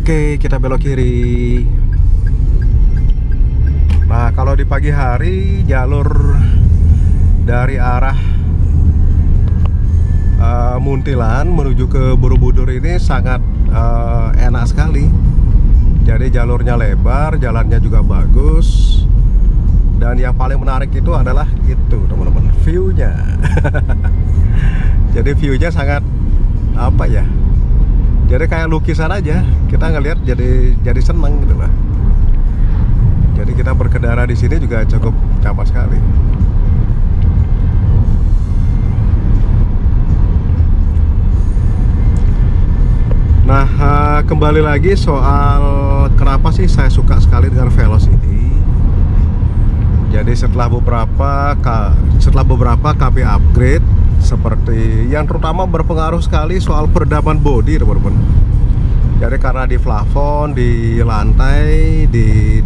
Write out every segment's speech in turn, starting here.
Oke, kita belok kiri. Nah, kalau di pagi hari jalur dari arah Muntilan menuju ke Borobudur ini sangat enak sekali. Jadi jalurnya lebar, jalannya juga bagus. Dan yang paling menarik itu adalah itu, teman-teman, view-nya. Jadi view-nya sangat apa ya? Jadi kayak lukisan aja. Kita ngelihat jadi seneng gitu lah. Jadi kita berkendara di sini juga cukup nyaman sekali. Nah, kembali lagi soal kenapa sih saya suka sekali dengan Veloz ini. Jadi setelah beberapa kami upgrade, seperti yang terutama berpengaruh sekali soal peredaman bodi, teman-teman. Jadi karena di plafon, di lantai, di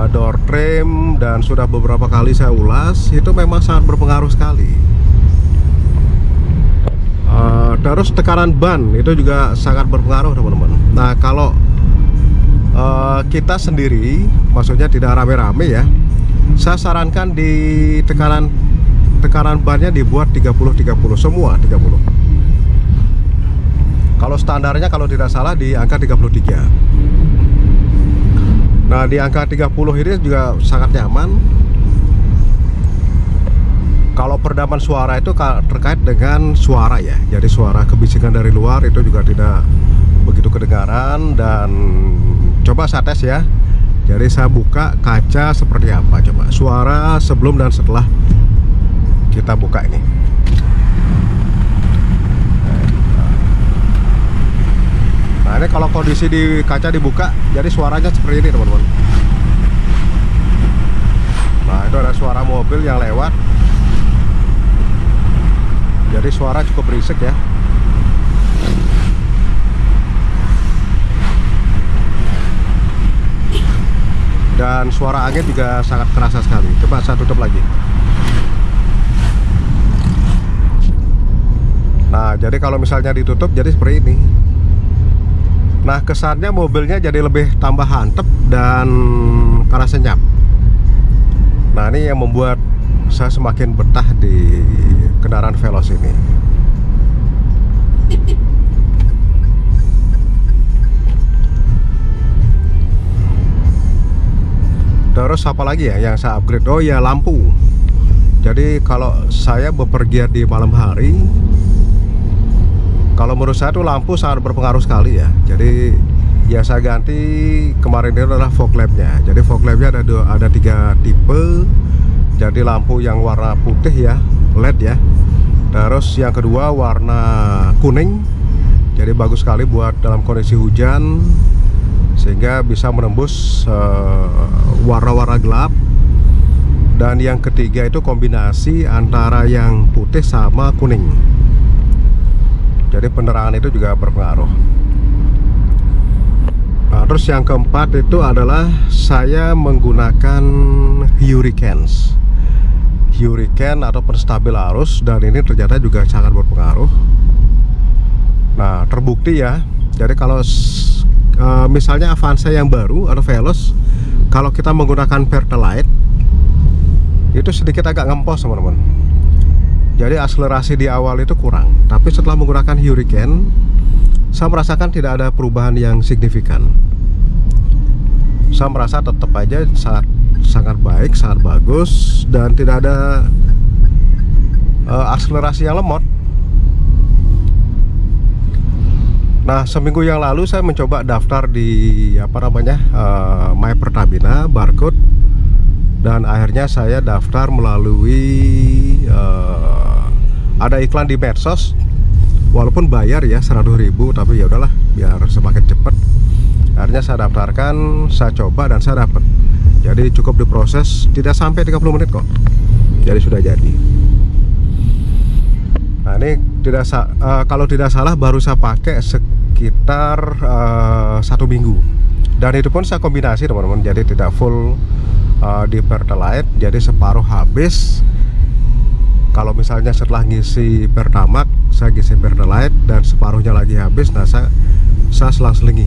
door trim, dan sudah beberapa kali saya ulas, itu memang sangat berpengaruh sekali. Terus tekanan ban itu juga sangat berpengaruh, teman-teman. Nah, kalau kita sendiri, maksudnya tidak rame-rame ya, saya sarankan di tekanan bannya dibuat 30-30, semua 30. Kalau standarnya kalau tidak salah di angka 33. Nah, di angka 30 ini juga sangat nyaman. Kalau peredaman suara itu terkait dengan suara ya. Jadi suara kebisikan dari luar itu juga tidak begitu kedengaran. Dan coba saya tes ya. Jadi saya buka kaca seperti apa, coba suara sebelum dan setelah kita buka ini. Nah, ini kalau kondisi di kaca dibuka, jadi suaranya seperti ini, teman-teman. Nah, itu ada suara mobil yang lewat. Jadi suara cukup berisik ya. Dan suara angin juga sangat kerasa sekali. Coba saya tutup lagi. Nah, jadi kalau misalnya ditutup jadi seperti ini. Nah, kesannya mobilnya jadi lebih tambah hantep dan karena senyap. Nah, ini yang membuat saya semakin betah di kendaraan Veloz ini. Terus apa lagi ya yang saya upgrade? Oh ya, lampu. Jadi kalau saya bepergian di malam hari, kalau menurut saya tuh lampu sangat berpengaruh sekali ya. Jadi ya saya ganti kemarin itu adalah fog lampnya. Jadi fog lampnya ada 3 tipe. Jadi lampu yang warna putih ya, LED ya. Terus yang kedua warna kuning. Jadi bagus sekali buat dalam kondisi hujan, sehingga bisa menembus warna-warna gelap. Dan yang ketiga itu kombinasi antara yang putih sama kuning. Jadi penerangan itu juga berpengaruh. Nah, terus yang keempat itu adalah saya menggunakan Hurricanes atau penstabil arus, dan ini ternyata juga sangat berpengaruh. Nah, terbukti ya. Jadi kalau misalnya Avanza yang baru atau Veloz, kalau kita menggunakan Pertalite itu sedikit agak ngempos, teman-teman. Jadi akselerasi di awal itu kurang. Tapi setelah menggunakan Hurricane, saya merasakan tidak ada perubahan yang signifikan. Saya merasa tetap aja sangat baik, sangat bagus, dan tidak ada akselerasi yang lemot. Nah, seminggu yang lalu saya mencoba daftar di My Pertamina Barcode, dan akhirnya saya daftar melalui ada iklan di medsos, walaupun bayar ya 100.000, tapi ya udahlah biar semakin cepat. Akhirnya saya daftarkan, saya coba, dan saya dapat. Jadi cukup diproses, tidak sampai 30 menit kok. Jadi sudah jadi. Nah, ini kalau tidak salah baru saya pakai sekitar 1 minggu. Dan itu pun saya kombinasi, teman-teman. Jadi tidak full di Pertalite, jadi separuh habis. Kalau misalnya setelah ngisi Pertamax, saya ngisi Pertalite dan separuhnya lagi habis. Nah, saya selang-selingi.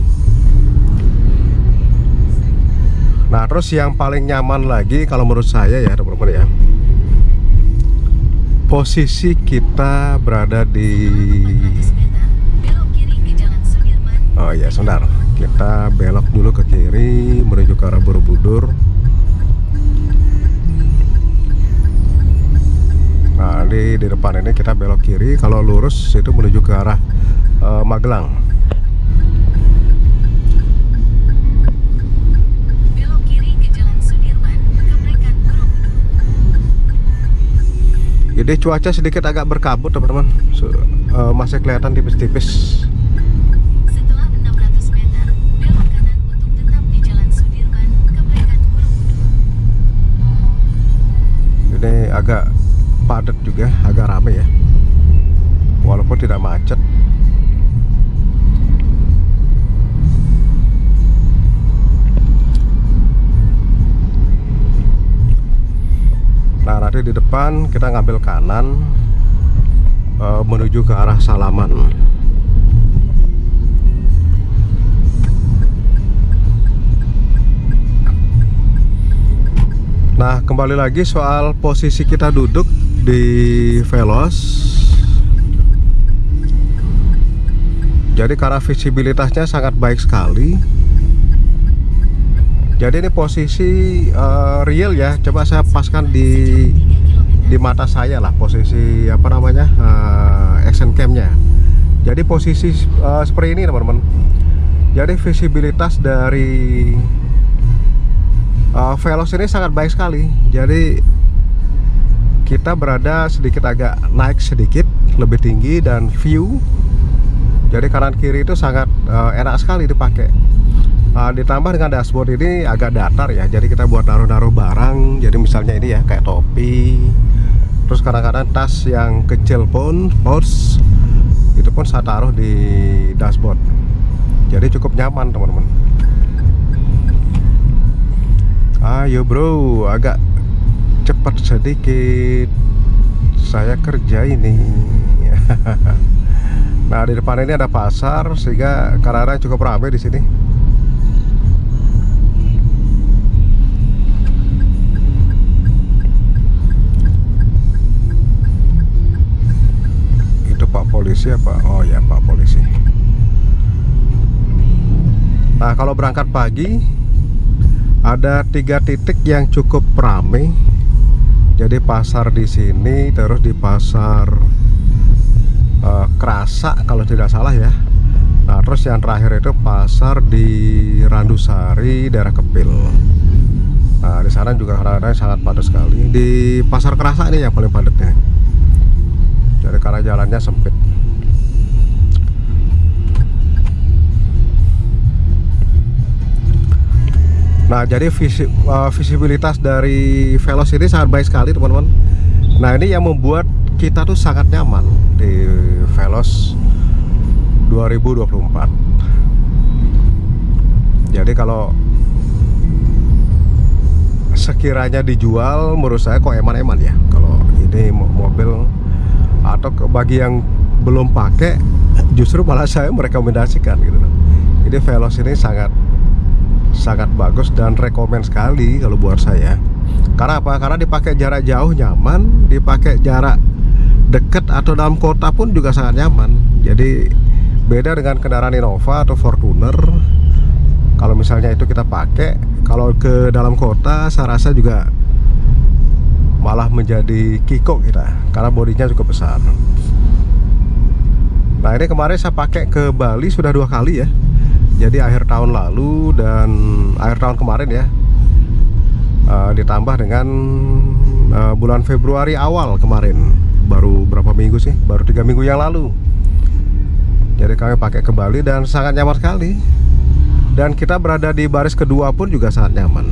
Nah terus yang paling nyaman lagi kalau menurut saya ya teman-teman ya, posisi kita berada di, oh iya sebentar, kita belok dulu ke kiri menuju ke arah Borobudur. Nah di depan ini kita belok kiri, kalau lurus itu menuju ke arah Magelang. Belok kiri ke Jalan Sudirman, Geprekan Borobudur. Jadi cuaca sedikit agak berkabut teman-teman, masih kelihatan tipis-tipis. Setelah 600 meter, belok kanan untuk tetap di Jalan Sudirman, Geprekan Borobudur. Ini agak padat juga, agak rame ya, walaupun tidak macet. Nah nanti di depan kita ngambil kanan menuju ke arah Salaman. Nah kembali lagi soal posisi kita duduk di Veloz. Jadi karena visibilitasnya sangat baik sekali, jadi ini posisi real ya. Coba saya paskan di mata saya lah, posisi apa namanya, action cam-nya. Jadi posisi seperti ini teman-teman. Jadi visibilitas dari Veloz ini sangat baik sekali. Jadi kita berada sedikit agak naik sedikit lebih tinggi, dan view jadi kanan kiri itu sangat enak sekali dipakai. Ditambah dengan dashboard ini agak datar ya, jadi kita buat naruh-naruh barang. Jadi misalnya ini ya kayak topi, terus kadang-kadang tas yang kecil pun, purse itu pun saya taruh di dashboard. Jadi cukup nyaman teman-teman. Ayo bro, agak cepat sedikit, saya kerja ini. Nah di depan ini ada pasar, sehingga kadang-kadang cukup ramai di sini. Itu Pak Polisi apa? Oh ya Pak Polisi. Nah kalau berangkat pagi ada 3 titik yang cukup ramai. Jadi pasar di sini, terus di pasar Kerasa kalau tidak salah ya. Nah terus yang terakhir itu pasar di Randusari, daerah Kepil. Nah di sana juga kadang-kadang sangat padat sekali. Di pasar Kerasa ini yang paling padatnya. Jadi karena jalannya sempit. Nah jadi visibilitas dari Veloz ini sangat baik sekali teman-teman. Nah ini yang membuat kita tuh sangat nyaman di Veloz 2024. Jadi kalau sekiranya dijual, menurut saya kok eman-eman ya kalau ini mobil. Atau bagi yang belum pakai, justru malah saya merekomendasikan gitu. Jadi Veloz ini sangat bagus dan rekomen sekali kalau buat saya. Karena apa? Karena dipakai jarak jauh nyaman, dipakai jarak dekat atau dalam kota pun juga sangat nyaman. Jadi beda dengan kendaraan Innova atau Fortuner. Kalau misalnya itu kita pakai, kalau ke dalam kota saya rasa juga malah menjadi kikok kita, karena bodinya cukup besar. Nah ini kemarin saya pakai ke Bali sudah 2 kali ya. Jadi akhir tahun lalu dan akhir tahun kemarin ya, ditambah dengan bulan Februari awal kemarin. Baru berapa minggu sih? Baru 3 minggu yang lalu. Jadi kami pakai ke Bali dan sangat nyaman sekali. Dan kita berada di baris kedua pun juga sangat nyaman.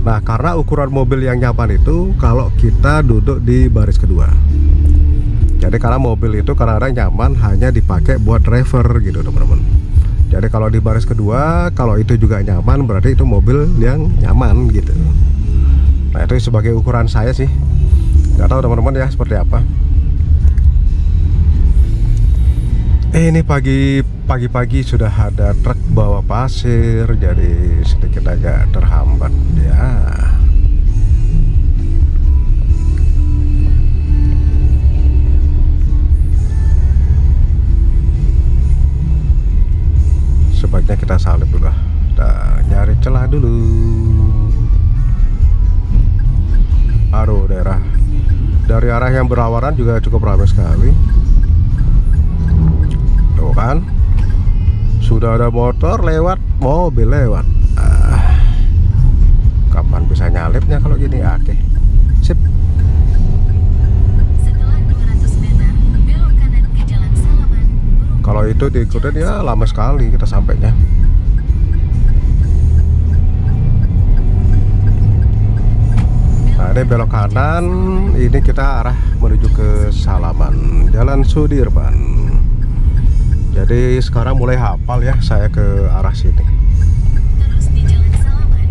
Nah karena ukuran mobil yang nyaman itu kalau kita duduk di baris kedua. Jadi karena mobil itu kadang-kadang nyaman hanya dipakai buat driver gitu teman-teman. Jadi kalau di baris kedua, kalau itu juga nyaman, berarti itu mobil yang nyaman gitu. Nah itu sebagai ukuran saya sih. Gak tahu teman-teman ya seperti apa. Ini pagi-pagi sudah ada truk bawa pasir, jadi sedikit agak terhambat ya. Sebaiknya kita salip dulu lah. Kita nyari celah dulu. Aduh, dari arah yang berlawanan juga cukup ramai sekali. Tuh kan, sudah ada motor lewat, mobil lewat. Kapan bisa nyalipnya kalau gini? Oke, sip. Setelah 200 meter, belok kanan ke Jalan Salaman. Kalau itu diikutin ya lama sekali kita sampainya. Nah, ini belok kanan, ini kita arah menuju ke Salaman, Jalan Sudirman. Jadi sekarang mulai hafal ya saya ke arah sini. Terus di Jalan Salaman,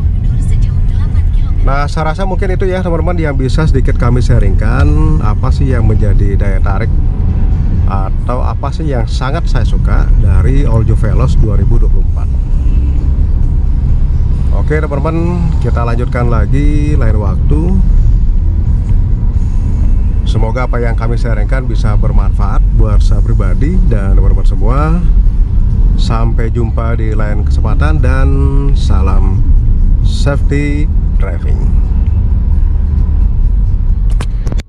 mundur sejauh 8 km. Nah, saya rasa mungkin itu ya teman-teman yang bisa sedikit kami sharingkan. Apa sih yang menjadi daya tarik atau apa sih yang sangat saya suka dari All New Veloz 2024. Oke teman-teman, kita lanjutkan lagi lain waktu. Semoga apa yang kami sharingkan bisa bermanfaat buat saya pribadi dan teman-teman semua. Sampai jumpa di lain kesempatan dan salam safety driving.